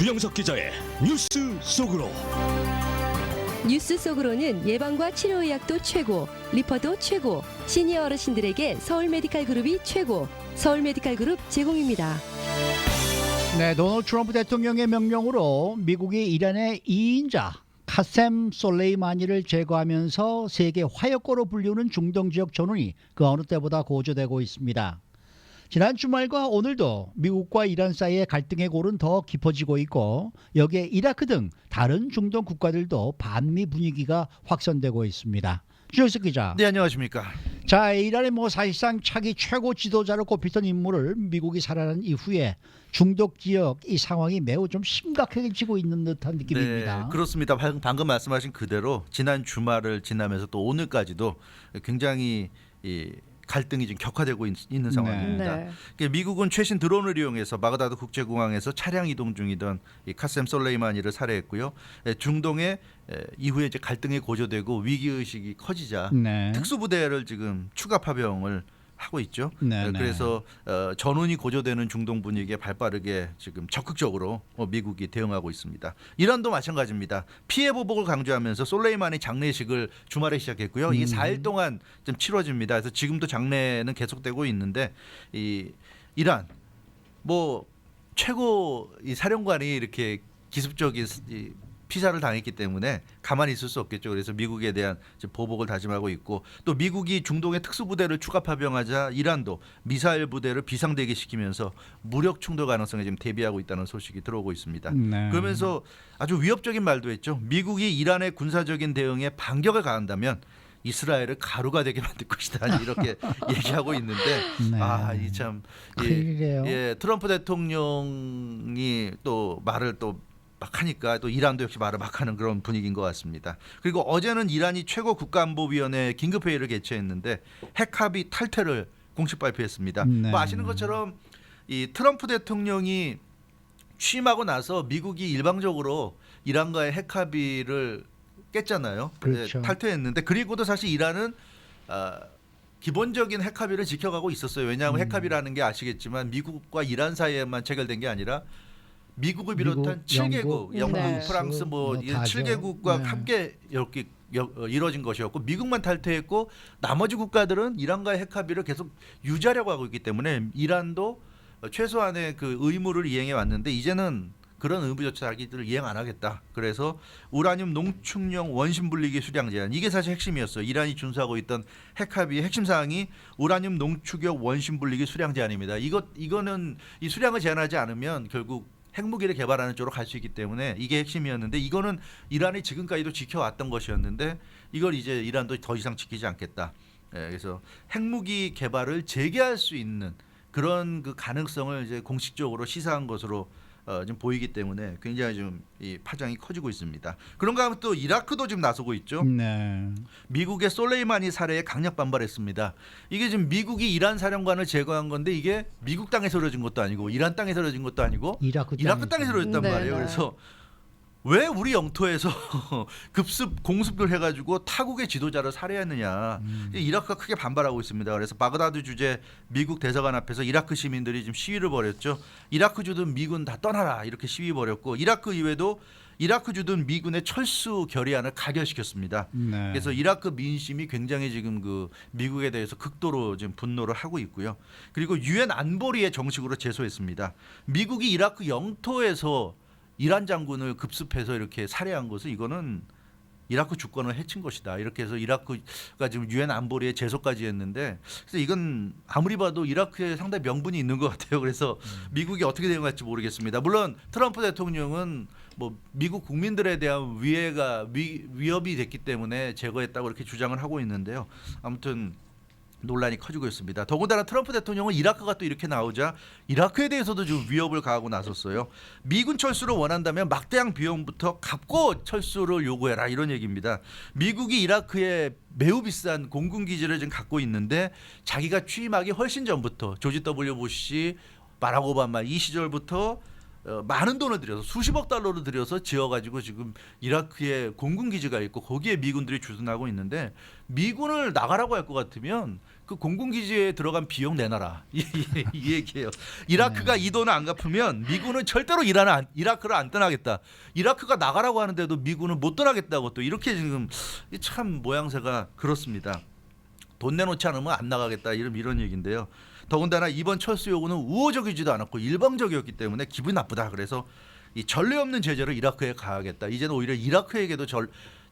주영석 기자의 뉴스 속으로. 뉴스 속으로는 예방과 치료의학도 최고, 리퍼도 최고, 시니어 어르신들에게 서울 메디칼 그룹이 최고, 서울 메디칼 그룹 제공입니다. 네, 도널드 트럼프 대통령의 명령으로 미국이 이란의 2인자 카셈 솔레이마니를 제거하면서 세계 화약고로 불리우는 중동 지역 전운이 그 어느 때보다 고조되고 있습니다. 지난 주말과 오늘도 미국과 이란 사이의 갈등의 골은 더 깊어지고 있고, 여기에 이라크 등 다른 중동 국가들도 반미 분위기가 확산되고 있습니다. 주영석 기자. 네, 안녕하십니까. 자, 이란의 사실상 차기 최고 지도자로 꼽히던 인물을 미국이 살아난 이후에 중동 지역 이 상황이 매우 좀 심각해지고 있는 듯한 느낌입니다. 네, 그렇습니다. 방금 말씀하신 그대로 지난 주말을 지나면서 또 오늘까지도 굉장히 갈등이 좀 격화되고 있는 상황입니다. 네. 미국은 최신 드론을 이용해서 바그다드 국제공항에서 차량 이동 중이던 이 카셈 솔레이마니를 살해했고요. 중동에 이후에 이제 갈등이 고조되고 위기 의식이 커지자 네. 특수부대를 지금 추가 파병을 하고 있죠. 네, 그래서 전운이 고조되는 중동 분위기에 발빠르게 지금 적극적으로 미국이 대응하고 있습니다. 이란도 마찬가지입니다. 피해 보복을 강조하면서 솔레이마니 장례식을 주말에 시작했고요. 이게 4일 동안 좀 치러집니다. 그래서 지금도 장례는 계속되고 있는데 이 이란 최고 이 사령관이 이렇게 기습적인 피살을 당했기 때문에 가만히 있을 수 없겠죠. 그래서 미국에 대한 보복을 다짐하고 있고, 또 미국이 중동의 특수부대를 추가 파병하자 이란도 미사일 부대를 비상대기시키면서 무력 충돌 가능성에 지금 대비하고 있다는 소식이 들어오고 있습니다. 네. 그러면서 아주 위협적인 말도 했죠. 미국이 이란의 군사적인 대응에 반격을 가한다면 이스라엘을 가루가 되게 만들 것이다, 이렇게 얘기하고 있는데 네. 이 참 큰일이에요. 트럼프 대통령이 또 말을 또 막 하니까 또 이란도 역시 말을 막 하는 그런 분위기인 것 같습니다. 그리고 어제는 이란이 최고 국가안보위원회 긴급회의를 개최했는데 핵합의 탈퇴를 공식 발표했습니다. 네. 아시는 것처럼 이 트럼프 대통령이 취임하고 나서 미국이 일방적으로 이란과의 핵합의를 깼잖아요. 그렇죠. 탈퇴했는데, 그리고도 사실 이란은 기본적인 핵합의를 지켜가고 있었어요. 왜냐하면 핵합의라는 게 아시겠지만 미국과 이란 사이에만 체결된 게 아니라 미국을 비롯한 미국, 7개국, 영국, 네. 프랑스 이 다죠. 7개국과 네. 함께 이렇게 이루어진 것이었고, 미국만 탈퇴했고 나머지 국가들은 이란과의 핵합의를 계속 유지하려고 하고 있기 때문에 이란도 최소한의 그 의무를 이행해 왔는데 이제는 그런 의무조차 자기들 이행 안 하겠다. 그래서 우라늄 농축용 원심 분리기 수량 제한, 이게 사실 핵심이었어요. 이란이 준수하고 있던 핵합의의 핵심 사항이 우라늄 농축용 원심 분리기 수량 제한입니다. 이거는 이 수량을 제한하지 않으면 결국 핵무기를 개발하는 쪽으로 갈 수 있기 때문에 이게 핵심이었는데, 이거는 이란이 지금까지도 지켜왔던 것이었는데 이걸 이제 이란도 더 이상 지키지 않겠다. 그래서 핵무기 개발을 재개할 수 있는 그런 그 가능성을 이제 공식적으로 시사한 것으로 좀 보이기 때문에 굉장히 좀 이 파장이 커지고 있습니다. 그런가 하면 또 이라크도 지금 나서고 있죠. 네. 미국의 솔레이마니 살해에 강력 반발했습니다. 이게 지금 미국이 이란 사령관을 제거한 건데 이게 미국 땅에서 이루어진 것도 아니고 이란 땅에서 이루어진 것도 아니고 이라크 땅에서 이루어졌단 네, 말이에요. 네. 그래서 왜 우리 영토에서 공습을 해가지고 타국의 지도자를 살해했느냐. 이라크가 크게 반발하고 있습니다. 그래서 바그다드 주재 미국 대사관 앞에서 이라크 시민들이 지금 시위를 벌였죠. 이라크 주둔 미군 다 떠나라, 이렇게 시위 벌였고, 이라크 이외에도 이라크 주둔 미군의 철수 결의안을 가결시켰습니다. 네. 그래서 이라크 민심이 굉장히 지금 그 미국에 대해서 극도로 지금 분노를 하고 있고요. 그리고 유엔 안보리에 정식으로 제소했습니다. 미국이 이라크 영토에서 이란 장군을 급습해서 이렇게 살해한 것은 이거는 이라크 주권을 해친 것이다, 이렇게 해서 이라크가 지금 유엔 안보리에 제소까지 했는데, 그래서 이건 아무리 봐도 이라크에 상당히 명분이 있는 것 같아요. 그래서 미국이 어떻게 대응할지 모르겠습니다. 물론 트럼프 대통령은 미국 국민들에 대한 위협이 됐기 때문에 제거했다고 이렇게 주장을 하고 있는데요. 아무튼 논란이 커지고 있습니다. 더군다나 트럼프 대통령은 이라크가 또 이렇게 나오자 이라크에 대해서도 지금 위협을 가하고 나섰어요. 미군 철수를 원한다면 막대한 비용부터 갚고 철수를 요구해라, 이런 얘기입니다. 미국이 이라크에 매우 비싼 공군 기지를 지금 갖고 있는데 자기가 취임하기 훨씬 전부터 조지 W 부시, 바락 오바마 이 시절부터 많은 돈을 들여서 수십억 달러를 들여서 지어가지고 지금 이라크에 공군 기지가 있고 거기에 미군들이 주둔하고 있는데 미군을 나가라고 할 것 같으면 그 공군 기지에 들어간 비용 내놔라 이 얘기예요. 이라크가 이 돈을 안 갚으면 미군은 절대로 이라크를 안 떠나겠다. 이라크가 나가라고 하는데도 미군은 못 떠나겠다고 또 이렇게 지금 참 모양새가 그렇습니다. 돈 내놓지 않으면 안 나가겠다 이런 얘기인데요. 더군다나 이번 철수 요구는 우호적이지도 않았고 일방적이었기 때문에 기분이 나쁘다. 그래서 이 전례 없는 제재를 이라크에 가하겠다. 이제는 오히려 이라크에게도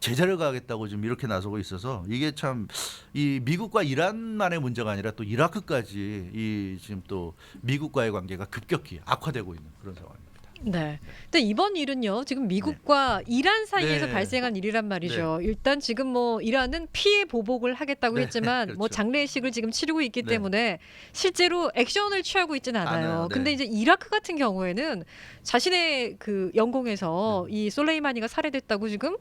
제재를 가하겠다고 지금 이렇게 나서고 있어서 이게 참 이 미국과 이란만의 문제가 아니라 또 이라크까지 이 지금 또 미국과의 관계가 급격히 악화되고 있는 그런 상황입니다. 네. 근데 이번 일은요. 지금 미국과 이란 사이에서 네. 발생한 일이란 말이죠. 일단 지금 뭐 이란은 피해 보복을 하겠다고 네. 했지만 그렇죠. 뭐 장례식을 지금 치르고 있기 네. 때문에 실제로 액션을 취하고 있지는 않아요. 않아요. 네. 근데 이제 이라크 같은 경우에는 자신의 그 영공에서 이 솔레이마니가 살해됐다고 지금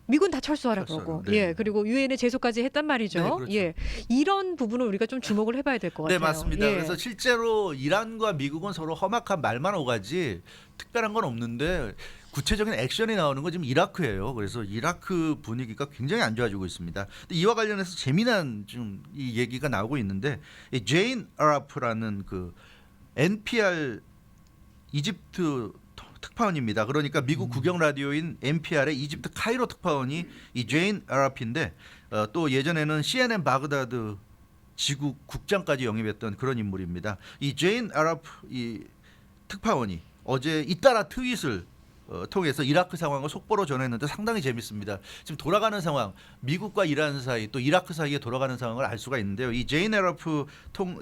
미군 다 철수하라 그러고 네. 예 그리고 유엔에 제소까지 했단 말이죠. 네, 그렇죠. 예 이런 부분을 우리가 좀 주목을 해봐야 될 것 같아요. 네, 맞습니다. 예. 그래서 실제로 이란과 미국은 서로 험악한 말만 오가지 특별한 건 없는데 구체적인 액션이 나오는 건 지금 이라크예요. 그래서 이라크 분위기가 굉장히 안 좋아지고 있습니다. 근데 이와 관련해서 재미난 좀 이 얘기가 나오고 있는데 이 제인 아라프라는 그 NPR 이집트 특파원입니다. 그러니까 미국 국영 라디오인 NPR의 이집트 카이로 특파원이 이 제인 아라피인데 또 예전에는 CNN 바그다드 지국 국장까지 영입했던 그런 인물입니다. 이 제인 아라프 이 특파원이 어제 잇따라 트윗을 통해서 이라크 상황을 속보로 전했는데 상당히 재밌습니다. 지금 돌아가는 상황, 미국과 이란 사이 또 이라크 사이에 돌아가는 상황을 알 수가 있는데요. 이 제인 아라프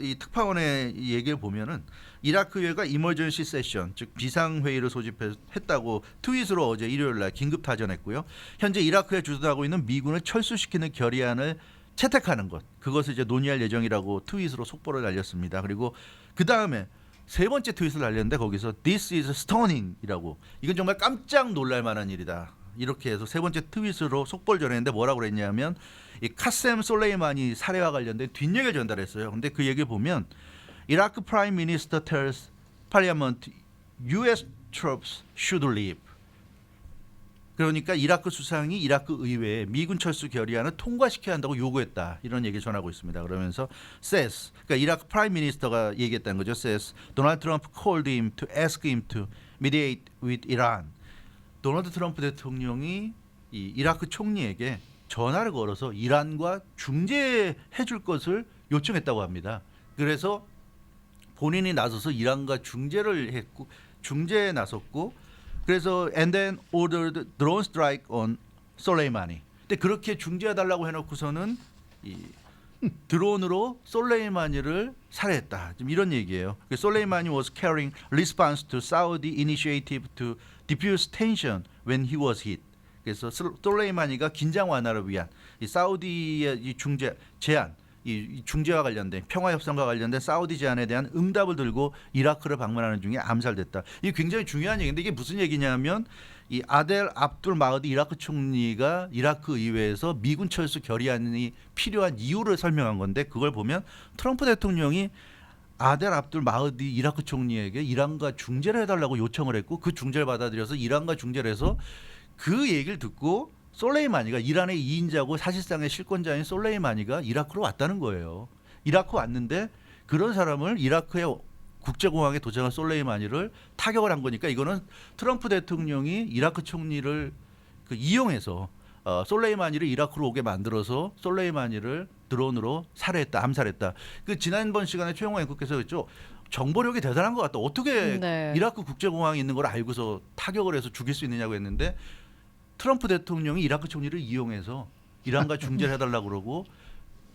이 특파원의 이 얘기를 보면은 이라크 의회가 이머전시 세션, 즉 비상 회의를 소집했다고 트윗으로 어제 일요일 날 긴급 타전했고요. 현재 이라크에 주둔하고 있는 미군을 철수시키는 결의안을 채택하는 것, 그것을 이제 논의할 예정이라고 트윗으로 속보를 날렸습니다. 그리고 그 다음에 세 번째 트윗을 날렸는데 거기서 This is stunning이라고, 이건 정말 깜짝 놀랄 만한 일이다. 이렇게 해서 세 번째 트윗으로 속보를 전했는데 뭐라고 그랬냐면 이 카셈 솔레이마니 살해와 관련된 뒷얘기를 전달했어요. 근데 그 얘기를 보면 Iraq Prime Minister tells Parliament U.S. troops should leave. 그러니까 이라크 수상이 이라크 의회에 미군 철수 결의안을 통과시켜야 한다고 요구했다. 이런 얘기를 전하고 있습니다. 그러면서 says, 그러니까 이라크 프라임 미니스터가 얘기했다는 거죠. says Donald Trump called him to ask him to mediate with Iran. 도널드 트럼프 대통령이 이 이라크 총리에게 전화를 걸어서 이란과 중재해 줄 것을 요청했다고 합니다. 그래서 본인이 나서서 이란과 중재에 나섰고, 그래서 and then ordered drone strike on 솔레이마니. 근데 그렇게 중재해달라고 해놓고서는 이 드론으로 솔레이마니를 살해했다. 지금 이런 얘기예요. 솔레이마니 was carrying response to Saudi initiative to diffuse tension when he was hit. 그래서 솔레이마니가 긴장 완화를 위한 이 사우디의 이 중재 제안, 이 중재와 관련된 평화 협상과 관련된 사우디 제안에 대한 응답을 들고 이라크를 방문하는 중에 암살됐다. 이게 굉장히 중요한 얘기인데 이게 무슨 얘기냐면 이 아델 압둘 마흐디 이라크 총리가 이라크 의회에서 미군 철수 결의안이 필요한 이유를 설명한 건데, 그걸 보면 트럼프 대통령이 아델 압둘 마흐디 이라크 총리에게 이란과 중재를 해달라고 요청을 했고 그 중재를 받아들여서 이란과 중재를 해서 그 얘기를 듣고 솔레이마니가 이란의 2인자고 사실상의 실권자인 솔레이마니가 이라크로 왔다는 거예요. 이라크 왔는데 그런 사람을 이라크의 국제공항에 도착한 솔레이마니를 타격을 한 거니까 이거는 트럼프 대통령이 이라크 총리를 이용해서 솔레이마니를 이라크로 오게 만들어서 솔레이마니를 드론으로 살해했다, 암살했다. 그 지난번 시간에 최영호 앵커께서 그랬죠. 정보력이 대단한 것 같다. 어떻게 네. 이라크 국제공항에 있는 걸 알고서 타격을 해서 죽일 수 있느냐고 했는데 트럼프 대통령이 이라크 총리를 이용해서 이란과 중재를 해달라고 그러고,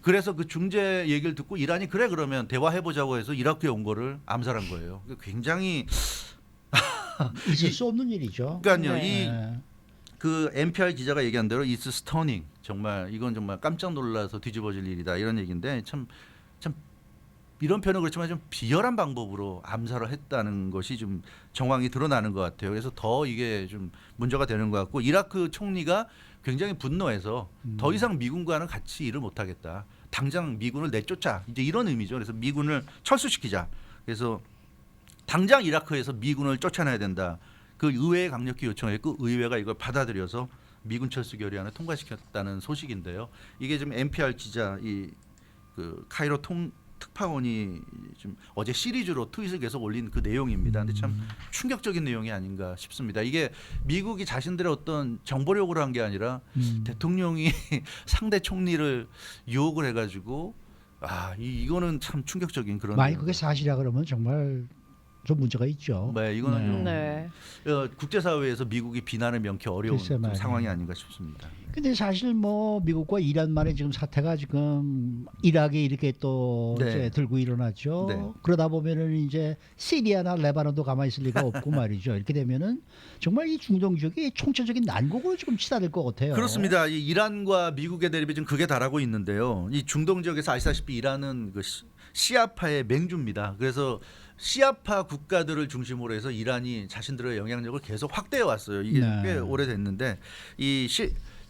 그래서 그 중재 얘기를 듣고 이란이 그래 그러면 대화해보자고 해서 이라크에 온 거를 암살한 거예요. 굉장히 있을 수 없는 일이죠. 그러니까요. 네. 그 NPR 기자가 얘기한 대로 it's stunning. 정말 이건 정말 깜짝 놀라서 뒤집어질 일이다. 이런 얘기인데 참 이런 표현은 그렇지만 좀 비열한 방법으로 암살을 했다는 것이 좀 정황이 드러나는 것 같아요. 그래서 더 이게 좀 문제가 되는 것 같고, 이라크 총리가 굉장히 분노해서 더 이상 미군과는 같이 일을 못하겠다. 당장 미군을 내쫓아. 이제 이런 의미죠. 그래서 미군을 철수시키자. 그래서 당장 이라크에서 미군을 쫓아내야 된다. 그 의회에 강력히 요청했고 의회가 이걸 받아들여서 미군 철수 결의안을 통과시켰다는 소식인데요. 이게 지금 NPR 기자 그 카이로 특파원이 좀 어제 시리즈로 트윗을 계속 올린 그 내용입니다. 근데 참 충격적인 내용이 아닌가 싶습니다. 이게 미국이 자신들의 어떤 정보력으로 한 게 아니라 대통령이 상대 총리를 유혹을 해가지고 이거는 참 충격적인 그런. 만약 그게 사실이라 그러면 정말 좀 문제가 있죠. 네, 이거는 좀 네. 국제사회에서 미국이 비난을 명키 어려운 글쎄 좀 말이에요. 상황이 아닌가 싶습니다. 근데 사실 뭐 미국과 이란만의 지금 사태가 지금 이락에 이렇게 또 네. 이제 들고 일어났죠. 네. 그러다 보면은 이제 시리아나 레바논도 가만히 있을 리가 없고 말이죠. 이렇게 되면은 정말 이 중동 지역이 총체적인 난국으로 지금 치닫을 것 같아요. 그렇습니다. 이 이란과 미국의 대립이 지금 극에 달하고 있는데요. 이 중동 지역에서 아시다시피 이란은 그 시아파의 맹주입니다. 그래서 시아파 국가들을 중심으로 해서 이란이 자신들의 영향력을 계속 확대해 왔어요. 이게 네. 꽤 오래됐는데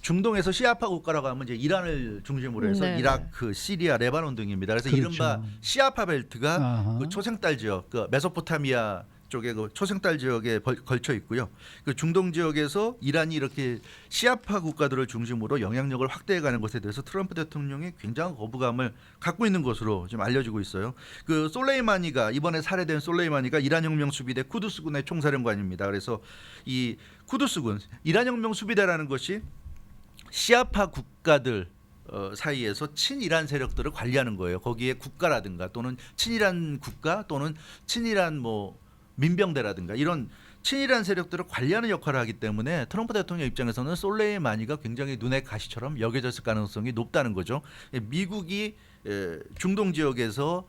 중동에서 시아파 국가라고 하면 이제 이란을 중심으로 해서 네. 이라크, 시리아, 레바논 등입니다. 그래서 그렇죠. 이른바 시아파 벨트가 아하. 그 초생딸 지역, 그 메소포타미아 쪽에 그 초생딸 지역에 걸쳐 있고요. 그 중동 지역에서 이란이 이렇게 시아파 국가들을 중심으로 영향력을 확대해가는 것에 대해서 트럼프 대통령이 굉장한 거부감을 갖고 있는 것으로 지금 알려지고 있어요. 그 솔레이마니가 이번에 살해된 솔레이마니가 이란 혁명 수비대 쿠두스군의 총사령관입니다. 그래서 이 쿠두스군 이란 혁명 수비대라는 것이 시아파 국가들 사이에서 친이란 세력들을 관리하는 거예요. 거기에 국가라든가 또는 친이란 국가 또는 친이란 뭐 민병대라든가 이런 친이란 세력들을 관리하는 역할을 하기 때문에 트럼프 대통령 입장에서는 솔레이마니가 굉장히 눈의 가시처럼 여겨졌을 가능성이 높다는 거죠. 미국이 중동 지역에서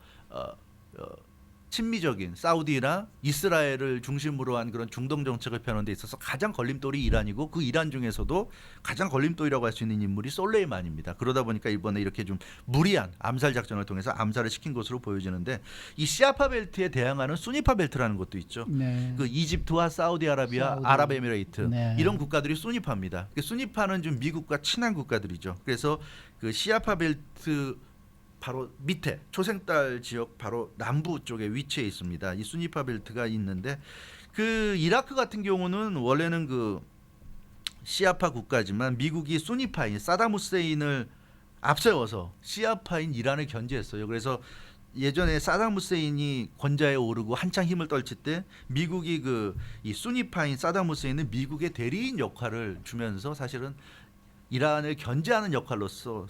친미적인 사우디나 이스라엘을 중심으로 한 그런 중동 정책을 펴는 데 있어서 가장 걸림돌이 이란이고 그 이란 중에서도 가장 걸림돌이라고 할 수 있는 인물이 솔레이만입니다. 그러다 보니까 이번에 이렇게 좀 무리한 암살 작전을 통해서 암살을 시킨 것으로 보여지는데 이 시아파 벨트에 대항하는 수니파 벨트라는 것도 있죠. 네. 그 이집트와 사우디아라비아, 사우디. 아랍에미레이트 네. 이런 국가들이 수니파입니다. 수니파는 좀 미국과 친한 국가들이죠. 그래서 그 시아파 벨트 바로 밑에 초생딸 지역 바로 남부 쪽에 위치해 있습니다. 이 수니파 벨트가 있는데 그 이라크 같은 경우는 원래는 그 시아파 국가지만 미국이 수니파인 사담 후세인을 앞세워서 시아파인 이란을 견제했어요. 그래서 예전에 사담 후세인이 권좌에 오르고 한창 힘을 떨칠 때 미국이 그 이 수니파인 사담 후세인은 미국의 대리인 역할을 주면서 사실은 이란을 견제하는 역할로서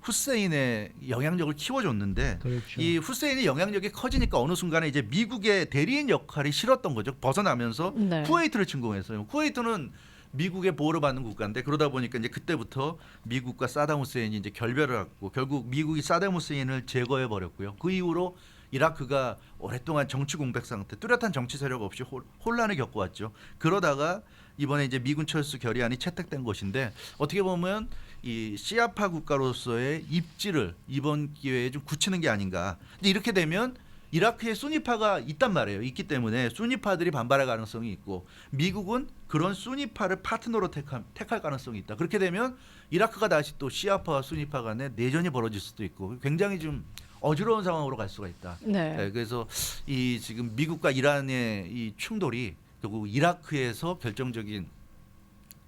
후세인의 영향력을 키워줬는데 그렇죠. 이 후세인의 영향력이 커지니까 어느 순간에 이제 미국의 대리인 역할이 싫었던 거죠. 벗어나면서 네. 쿠웨이트를 침공했어요. 쿠웨이트는 미국의 보호를 받는 국가인데 그러다 보니까 이제 그때부터 미국과 사담 후세인이 이제 결별을 하고 결국 미국이 사담 후세인을 제거해 버렸고요. 그 이후로 이라크가 오랫동안 정치 공백 상태, 뚜렷한 정치 세력 없이 혼란을 겪어왔죠. 그러다가 이번에 이제 미군 철수 결의안이 채택된 것인데 어떻게 보면 이 시아파 국가로서의 입지를 이번 기회에 좀 굳히는 게 아닌가. 근데 이렇게 되면 이라크에 수니파가 있단 말이에요. 있기 때문에 수니파들이 반발할 가능성이 있고 미국은 그런 수니파를 파트너로 택할 가능성이 있다. 그렇게 되면 이라크가 다시 또 시아파와 수니파 간에 내전이 벌어질 수도 있고 굉장히 좀 어지러운 상황으로 갈 수가 있다. 네. 네, 그래서 이 지금 미국과 이란의 이 충돌이 결국 이라크에서 결정적인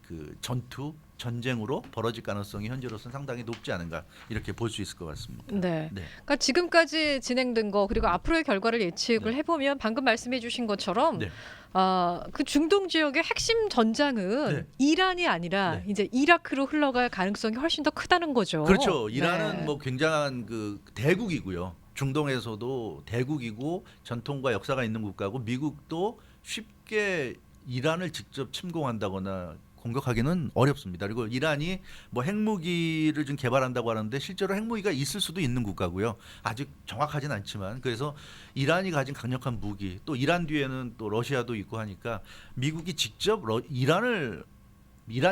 그 전쟁으로 벌어질 가능성이 현재로서는 상당히 높지 않은가 이렇게 볼 수 있을 것 같습니다. 네. 네. 그러니까 지금까지 진행된 거 그리고 앞으로의 결과를 예측을 네. 해보면 방금 말씀해주신 것처럼 네. 그 중동 지역의 핵심 전장은 네. 이란이 아니라 네. 이제 이라크로 흘러갈 가능성이 훨씬 더 크다는 거죠. 그렇죠. 이란은 네. 뭐 굉장한 그 대국이고요. 중동에서도 대국이고 전통과 역사가 있는 국가고 미국도 쉽게 이란을 직접 침공한다거나 공격하기는 어렵습니다. 그리고 이란이 뭐 핵무기를 좀 개발한다고 하는데 실제로 핵무기가 있을 수도 있는 국가고요. 아직 정확하진 않지만 그래서 이란이 가진 강력한 무기 또 이란 뒤에는 또 러시아도 있고 하니까 미국이 직접 이란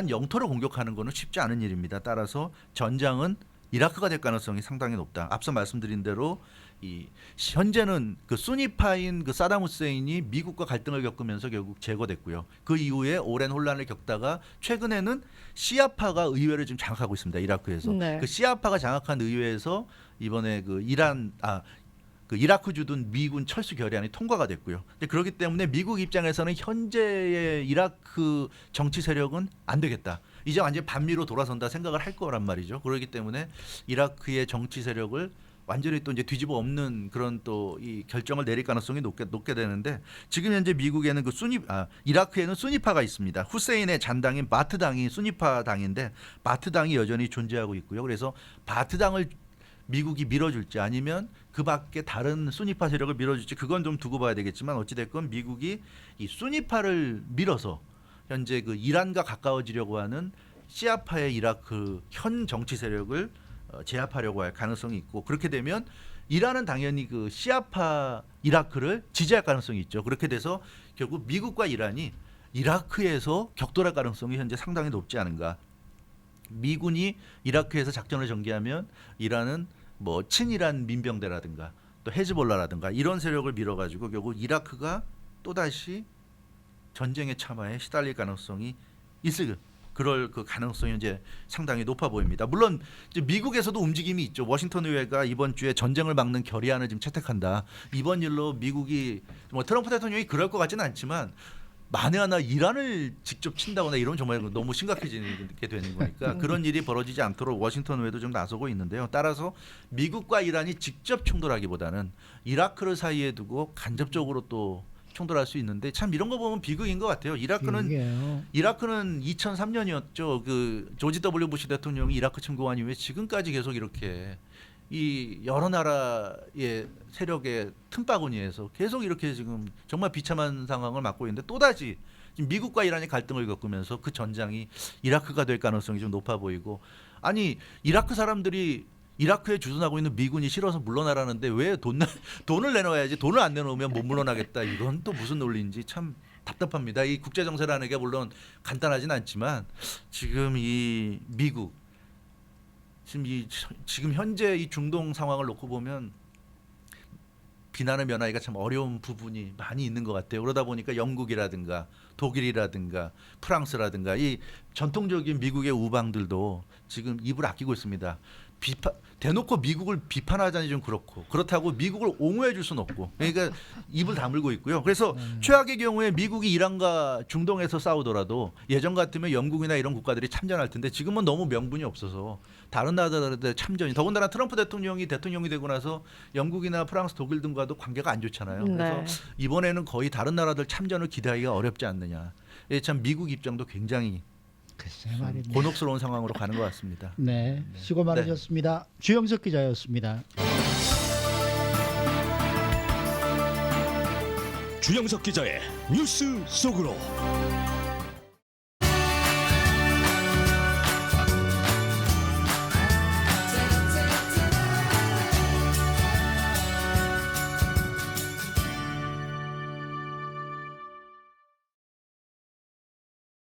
영토를 공격하는 것은 쉽지 않은 일입니다. 따라서 전장은 이라크가 될 가능성이 상당히 높다. 앞서 말씀드린 대로 이 현재는 그 수니파인 그 사담 후세인이 미국과 갈등을 겪으면서 결국 제거됐고요. 그 이후에 오랜 혼란을 겪다가 최근에는 시아파가 의회를 좀 장악하고 있습니다. 이라크에서. 네. 그 시아파가 장악한 의회에서 이번에 그 그 이라크 주둔 미군 철수 결의안이 통과가 됐고요. 그렇기 때문에 미국 입장에서는 현재의 이라크 정치 세력은 안 되겠다. 이제 완전히 반미로 돌아선다 생각을 할 거란 말이죠. 그렇기 때문에 이라크의 정치 세력을 완전히 또 이제 뒤집어 엎는 그런 또 이 결정을 내릴 가능성이 높게 되는데 지금 현재 미국에는 그 이라크에는 수니파가 있습니다. 후세인의 잔당인 바트 당이 수니파 당인데 바트 당이 여전히 존재하고 있고요. 그래서 바트 당을 미국이 밀어줄지 아니면 그 밖에 다른 수니파 세력을 밀어줄지 그건 좀 두고 봐야 되겠지만 어찌됐건 미국이 이 수니파를 밀어서 현재 그 이란과 가까워지려고 하는 시아파의 이라크 현 정치 세력을 제압하려고 할 가능성이 있고 그렇게 되면 이란은 당연히 그 시아파 이라크를 지지할 가능성이 있죠. 그렇게 돼서 결국 미국과 이란이 이라크에서 격돌할 가능성이 현재 상당히 높지 않은가. 미군이 이라크에서 작전을 전개하면 이란은 뭐 친이란 민병대라든가 또 헤즈볼라라든가 이런 세력을 밀어가지고 결국 이라크가 또다시 전쟁의 참화에 시달릴 가능성이 있을 그럴 그 가능성이 이제 상당히 높아 보입니다. 물론 이제 미국에서도 움직임이 있죠. 워싱턴 의회가 이번 주에 전쟁을 막는 결의안을 지금 채택한다. 이번 일로 미국이 뭐 트럼프 대통령이 그럴 것 같지는 않지만 만에 하나 이란을 직접 친다거나 이러면 정말 너무 심각해지게 되는 거니까 그런 일이 벌어지지 않도록 워싱턴 의회도 좀 나서고 있는데요. 따라서 미국과 이란이 직접 충돌하기보다는 이라크를 사이에 두고 간접적으로 또 충돌할 수 있는데 참 이런 거 보면 비극인 것 같아요. 이라크는 2003년이었죠. 그 조지 W 부시 대통령이 이라크 침공한 이후에 지금까지 계속 이렇게 이 여러 나라의 세력의 틈바구니에서 계속 이렇게 지금 정말 비참한 상황을 맞고 있는데 또다시 지금 미국과 이란이 갈등을 겪으면서 그 전장이 이라크가 될 가능성이 좀 높아 보이고 아니 이라크 사람들이 이라크에 주둔하고 있는 미군이 싫어서 물러나라는데 왜 돈을 내놓아야지 돈을 안 내놓으면 못 물러나겠다 이건 또 무슨 논리인지 참 답답합니다. 이 국제 정세라는 게 물론 간단하진 않지만 지금 이 미국 지금 현재 이 중동 상황을 놓고 보면 비난을 면하기가 참 어려운 부분이 많이 있는 것 같아요. 그러다 보니까 영국이라든가 독일이라든가 프랑스라든가 이 전통적인 미국의 우방들도 지금 입을 아끼고 있습니다. 대놓고 미국을 비판하자니 좀 그렇다고 미국을 옹호해 줄 수는 없고 그러니까 입을 다물고 있고요. 그래서 최악의 경우에 미국이 이란과 중동에서 싸우더라도 예전 같으면 영국이나 이런 국가들이 참전할 텐데 지금은 너무 명분이 없어서 다른 나라들의 참전이 더군다나 트럼프 대통령이 되고 나서 영국이나 프랑스, 독일 등과도 관계가 안 좋잖아요. 그래서 이번에는 거의 다른 나라들 참전을 기대하기가 어렵지 않느냐. 참 미국 입장도 굉장히 곤혹스러운 상황으로 가는 것 같습니다. 네, 수고 많으셨습니다. 주영석 기자였습니다. 주영석 기자의 뉴스 속으로.